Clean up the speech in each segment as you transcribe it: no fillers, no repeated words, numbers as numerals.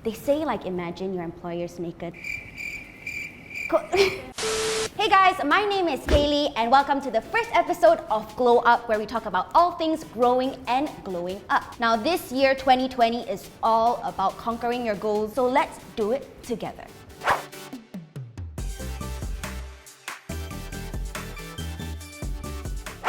They say like imagine your employer's naked. Hey guys, my name is Kayley and welcome to the first episode of Glow Up, where we talk about all things growing and glowing up. Now this year 2020 is all about conquering your goals, so let's do it together.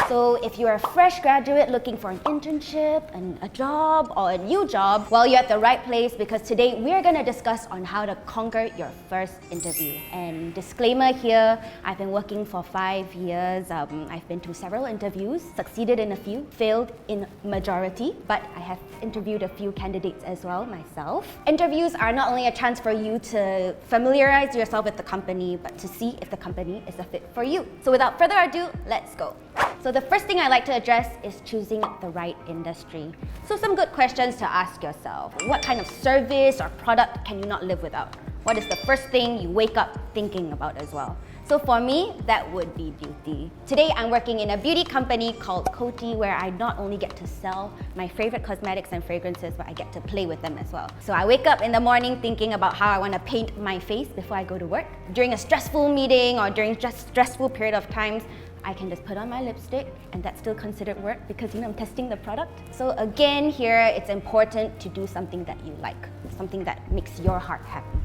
So if you're a fresh graduate looking for an internship, a job, or a new job, well, you're at the right place because today we're gonna discuss on how to conquer your first interview. And disclaimer here, I've been working for 5 years. I've been to several interviews, succeeded in a few, failed in majority, but I have interviewed a few candidates as well myself. Interviews are not only a chance for you to familiarize yourself with the company, but to see if the company is a fit for you. So without further ado, let's go. So the first thing I like to address is choosing the right industry. So some good questions to ask yourself. What kind of service or product can you not live without? What is the first thing you wake up thinking about as well? So for me, that would be beauty. Today I'm working in a beauty company called Coty, where I not only get to sell my favorite cosmetics and fragrances, but I get to play with them as well. So I wake up in the morning thinking about how I want to paint my face before I go to work. During a stressful meeting or during just stressful period of times, I can just put on my lipstick and that's still considered work because I'm testing the product. So again here, it's important to do something that you like, something that makes your heart happy.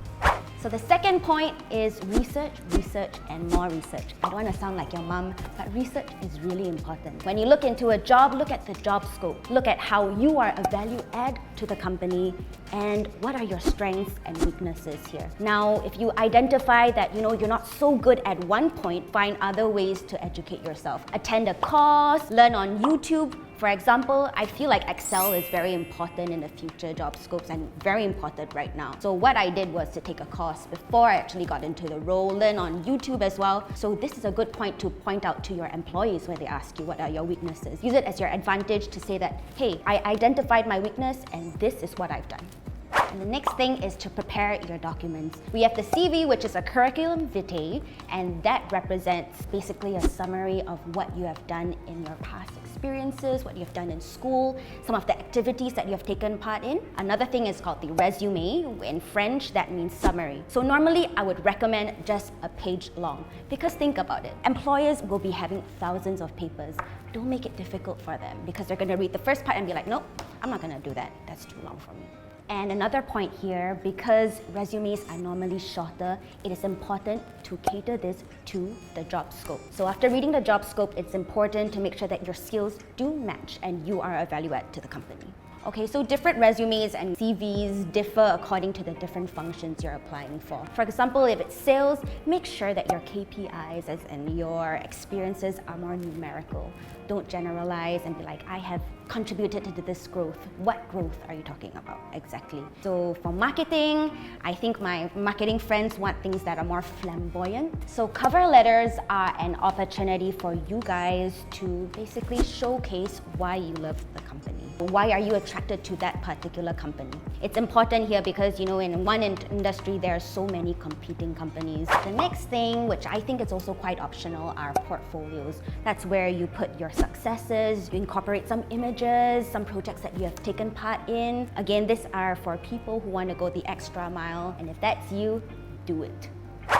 So the second point is research, and more research. I don't want to sound like your mom, but research is really important. When you look into a job, look at the job scope. Look at how you are a value add to the company and what are your strengths and weaknesses here. Now, if you identify that you're not so good at one point, find other ways to educate yourself. Attend a course, learn on YouTube. For example, I feel like Excel is very important in the future job scopes and very important right now. So what I did was to take a course before I actually got into the role, learn on YouTube as well. So this is a good point to point out to your employees when they ask you what are your weaknesses. Use it as your advantage to say that, hey, I identified my weakness and this is what I've done. And the next thing is to prepare your documents. We have the CV, which is a curriculum vitae, and that represents basically a summary of what you have done in your past experiences, what you've done in school, some of the activities that you have taken part in. Another thing is called the resume. In French, that means summary. So normally, I would recommend just a page long because think about it. Employers will be having thousands of papers. Don't make it difficult for them because they're gonna read the first part and be like, nope, I'm not gonna do that. That's too long for me. And another point here, because resumes are normally shorter, it is important to cater this to the job scope. So after reading the job scope, it's important to make sure that your skills do match and you are a value add to the company. Okay, so different resumes and CVs differ according to the different functions you're applying for. For example, if it's sales, make sure that your KPIs and your experiences are more numerical. Don't generalize and be like, I have contributed to this growth. What growth are you talking about exactly? So for marketing, I think my marketing friends want things that are more flamboyant. So cover letters are an opportunity for you guys to basically showcase why you love the company. Why are you attracted to that particular company? It's important here because in one industry there are so many competing companies. The next thing, which I think is also quite optional, are portfolios. That's where you put your successes, you incorporate some images, some projects that you have taken part in. Again, these are for people who want to go the extra mile, and if that's you, do it.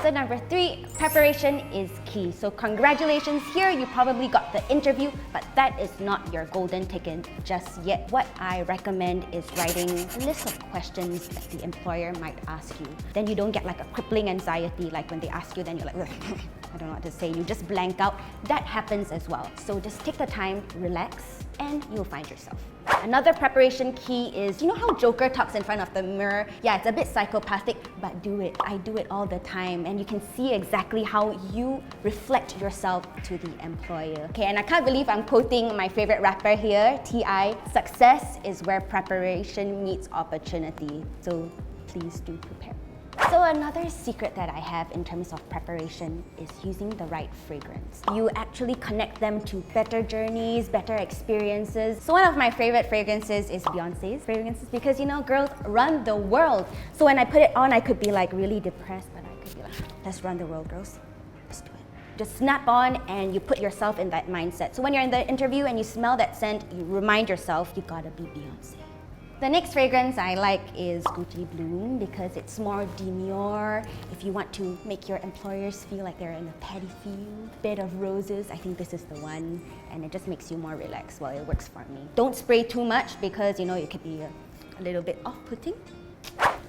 So number 3, preparation is key. So congratulations, here you probably got the interview, but that is not your golden ticket just yet. What I recommend is writing a list of questions that the employer might ask you. Then you don't get like a crippling anxiety, like when they ask you, then you're like, I don't know what to say, you just blank out. That happens as well. So just take the time, relax, and you'll find yourself. Another preparation key is, how Joker talks in front of the mirror? Yeah, it's a bit psychopathic, but do it. I do it all the time, and you can see exactly how you reflect yourself to the employer. Okay, and I can't believe I'm quoting my favorite rapper here, T.I. Success is where preparation meets opportunity. So please do prepare. So another secret that I have in terms of preparation is using the right fragrance. You actually connect them to better journeys, better experiences. So one of my favorite fragrances is Beyonce's fragrances because girls run the world. So when I put it on, I could be like really depressed, but I could be like, let's run the world, girls. Let's do it. Just snap on and you put yourself in that mindset. So when you're in the interview and you smell that scent, you remind yourself, you gotta be Beyonce. The next fragrance I like is Gucci Bloom because it's more demure. If you want to make your employers feel like they're in a paddy field, bed of roses, I think this is the one, and it just makes you more relaxed. Well, it works for me. Don't spray too much because it could be a little bit off-putting.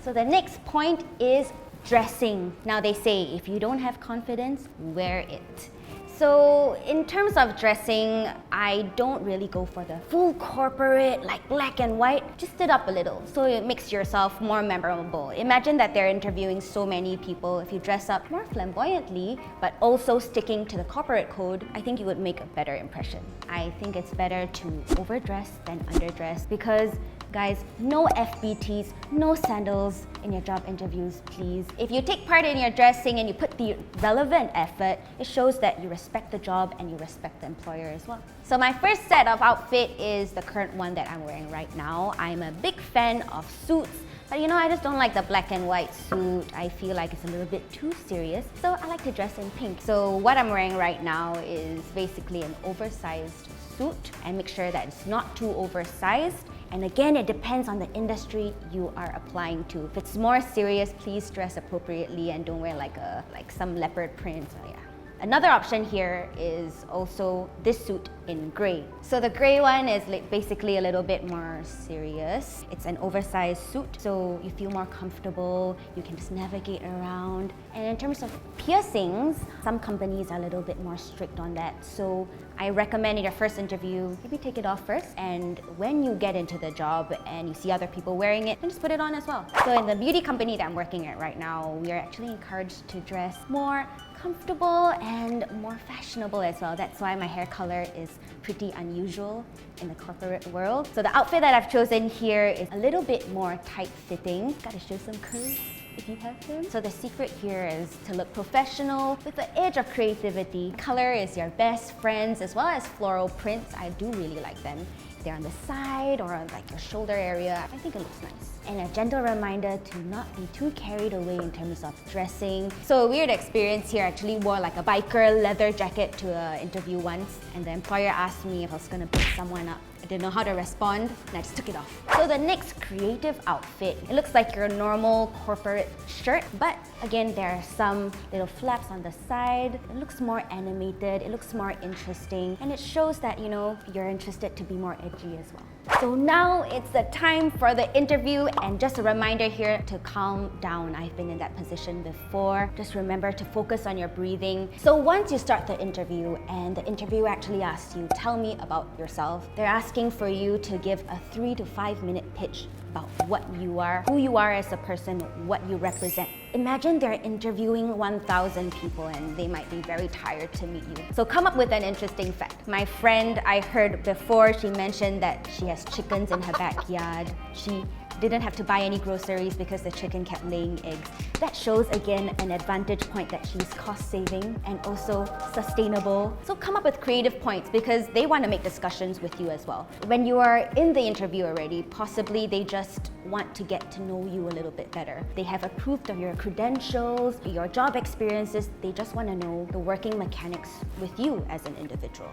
So the next point is dressing. Now they say if you don't have confidence, wear it. So in terms of dressing, I don't really go for the full corporate, like black and white. Just it up a little so it makes yourself more memorable. Imagine that they're interviewing so many people. If you dress up more flamboyantly, but also sticking to the corporate code, I think you would make a better impression. I think it's better to overdress than underdress because guys, no FBTs, no sandals in your job interviews, please. If you take part in your dressing and you put the relevant effort, it shows that you respect the job and you respect the employer as well. So my first set of outfit is the current one that I'm wearing right now. I'm a big fan of suits, but I just don't like the black and white suit. I feel like it's a little bit too serious, so I like to dress in pink. So what I'm wearing right now is basically an oversized suit, and make sure that it's not too oversized. And again, it depends on the industry you are applying to. If it's more serious, please dress appropriately and don't wear like some leopard print. So yeah. Another option here is also this suit in grey. So the grey one is basically a little bit more serious. It's an oversized suit, so you feel more comfortable, you can just navigate around. And in terms of piercings, some companies are a little bit more strict on that. So I recommend in your first interview, maybe take it off first, and when you get into the job and you see other people wearing it, then just put it on as well. So in the beauty company that I'm working at right now, we are actually encouraged to dress more comfortable and more fashionable as well. That's why my hair color is pretty unusual in the corporate world. So the outfit that I've chosen here is a little bit more tight-fitting. Gotta show some curves if you have them. So the secret here is to look professional with the edge of creativity. Color is your best friends, as well as floral prints. I do really like them. They're on the side or on like your shoulder area. I think it looks nice. And a gentle reminder to not be too carried away in terms of dressing. So a weird experience here, I actually wore like a biker leather jacket to an interview once, and the employer asked me if I was gonna pick someone up. I didn't know how to respond, and I just took it off. So the next creative outfit, it looks like your normal corporate shirt, but again, there are some little flaps on the side. It looks more animated, it looks more interesting, and it shows that, you're interested to be more edgy as well. So now it's the time for the interview, and just a reminder here to calm down. I've been in that position before. Just remember to focus on your breathing. So once you start the interview and the interviewer actually asks you, tell me about yourself, they're asking for you to give a 3 to 5 minute pitch about what you are, who you are as a person, what you represent. Imagine they're interviewing 1,000 people and they might be very tired to meet you. So come up with an interesting fact. My friend, I heard before, she mentioned that she has chickens in her backyard. She didn't have to buy any groceries because the chicken kept laying eggs. That shows again an advantage point that she's cost saving and also sustainable. So come up with creative points because they want to make discussions with you as well. When you are in the interview already, possibly they just want to get to know you a little bit better. They have approved of your credentials, your job experiences. They just want to know the working mechanics with you as an individual.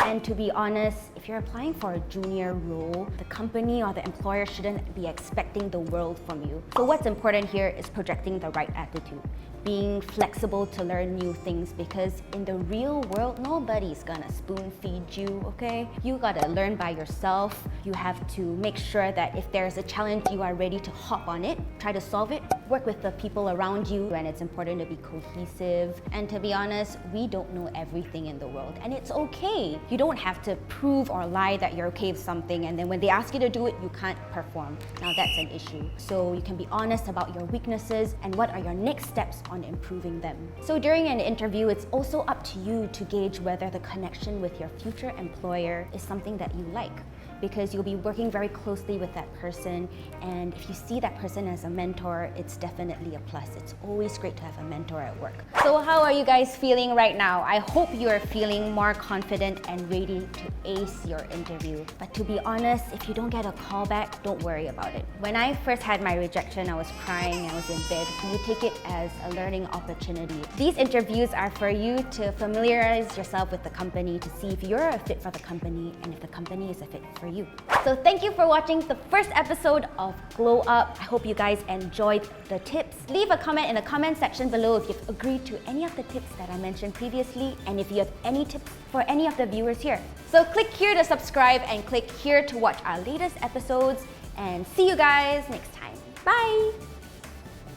And to be honest, if you're applying for a junior role, the company or the employer shouldn't be expecting the world from you. So what's important here is projecting the right attitude, being flexible to learn new things, because in the real world, nobody's gonna spoon feed you, okay? You gotta learn by yourself. You have to make sure that if there's a challenge, you are ready to hop on it, try to solve it, work with the people around you, and it's important to be cohesive. And to be honest, we don't know everything in the world, and it's okay. You don't have to prove or lie that you're okay with something, and then when they ask you to do it, you can't perform. Now that's an issue. So you can be honest about your weaknesses and what are your next steps on improving them. So during an interview, it's also up to you to gauge whether the connection with your future employer is something that you like, because you'll be working very closely with that person, and if you see that person as a mentor, it's definitely a plus. It's always great to have a mentor at work. So how are you guys feeling right now? I hope you are feeling more confident and ready to ace your interview. But to be honest, if you don't get a call back, don't worry about it. When I first had my rejection, I was crying, I was in bed. You take it as a learning opportunity. These interviews are for you to familiarize yourself with the company, to see if you're a fit for the company and if the company is a fit for you. So thank you for watching the first episode of Glow Up. I hope you guys enjoyed the tips. Leave a comment in the comment section below if you've agreed to any of the tips that I mentioned previously and if you have any tips for any of the viewers here. So click here to subscribe and click here to watch our latest episodes, and see you guys next time. Bye!